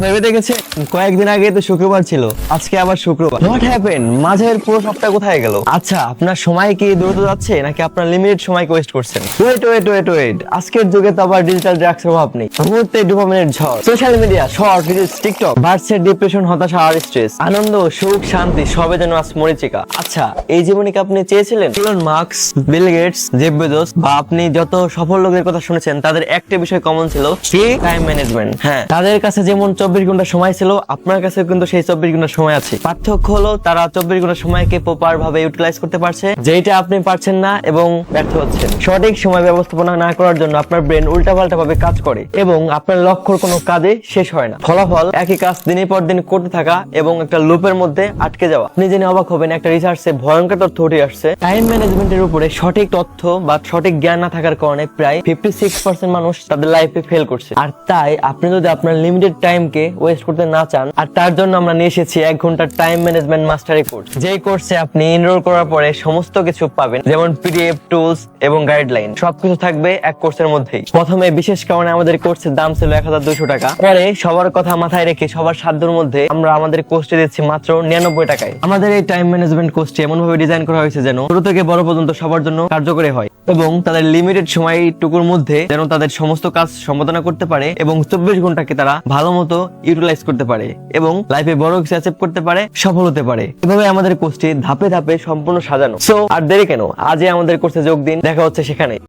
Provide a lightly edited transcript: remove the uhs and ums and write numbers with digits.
ভেবে দেখেছেন কয়েকদিন আগে তো শুক্রবার ছিল, আজকে আবার শুক্রবার। What happen? মাঝের পুরো সপ্তাহ কোথায় গেল? আচ্ছা, আপনার সময় কি দ্রুত যাচ্ছে নাকি আপনার লিমিটেড সময় ওয়েস্ট করছেন? ওয়েট, আজকের যুগে তো আবার ডিজিটাল ড্রাগসের অভাব নেই। মুহূর্তে ডোপামিনের ঝড়, social media, short reels, TikTok, বাড়ছে ডিপ্রেশন, হতাশা আর স্ট্রেস। আনন্দ, সুখ, শান্তি সবে যেন আজ মরীচিকা। আচ্ছা, এই জীবনে কি আপনি চেয়েছিলেন? Elon Musk, Bill Gates, Jeff Bezos বা আপনি যত সফল লোকের কথা শুনেছেন, তাদের একটা বিষয় কমন ছিল, সেই টাইম ম্যানেজমেন্ট। হ্যাঁ, তাদের কাছে যেমন 24 ঘন্টা সময় ছিল, আপনার কাছে কিন্তু সেই 24 ঘন্টা সময় আছে। পার্থক্য হলো তারা 24 ঘন্টা সময়কে প্রপার ভাবে ইউটিলাইজ করতে পারছে, যেটা আপনি পারছেন না এবং ব্যর্থ হচ্ছেন। সঠিক সময় ব্যবস্থাপনা না করার জন্য আপনার ব্রেন উল্টাপাল্টা ভাবে কাজ করে এবং আপনার লক্ষ্যর কোনো কাজে শেষ হয় না। ফলাফল একই কাজ দিনের পর দিন করতে থাকা এবং একটা লুপের মধ্যে আটকে যাওয়া। আপনি জেনে অবাক হবেন, একটা রিসার্চে ভয়ঙ্কর তথ্য উঠে আসছে, টাইম ম্যানেজমেন্টের উপরে সঠিক তথ্য বা সঠিক জ্ঞান না থাকার কারণে প্রায় 56% মানুষ তাদের লাইফে ফেল করছে। আর তাই আপনি যদি আপনার লিমিটেড টাইমকে ওয়েস্ট করতে না চান, আর তার জন্য আমরা নিয়ে এসেছি 1 ঘন্টার টাইম ম্যানেজমেন্ট মাস্টারি কোর্স। যেই কোর্সে আপনি এনরোল করার পরে সমস্ত কিছু পাবেন, যেমন পিডিএফ, টুলস এবং গাইডলাইন, সবকিছু থাকবে এক কোর্সের মধ্যেই। প্রথমে বিশেষ কারণে আমাদের কোর্সের দাম ছিল 1200 টাকা। পরে সবার কথা মাথায় রেখে সবার সাধ্যের মধ্যে আমরা আমাদের কোর্সটি দিচ্ছি মাত্র 99 টাকায়। আমাদের এই টাইম ম্যানেজমেন্ট কোর্সটি এমন ভাবে ডিজাইন করা হয়েছে যেন ছোট থেকে বড় পর্যন্ত সবার জন্য কার্যকরী হয় এবং তাদের লিমিটেড সময়টুকুর মধ্যে যেন তাদের সমস্ত কাজ সম্পাদনা করতে পারে এবং 24 ঘন্টাকে তারা ভালো মতো ইউটিলাইজ করতে পারে এবং লাইফে বড় কিছু অ্যাচিভ করতে পারে, সফল হতে পারে। এভাবে আমাদের কোর্সটি ধাপে ধাপে সম্পূর্ণ সাজানো। সো আর দেরি কেন, আজই আমাদের কোর্সে যোগ দিন। দেখা হচ্ছে সেখানে।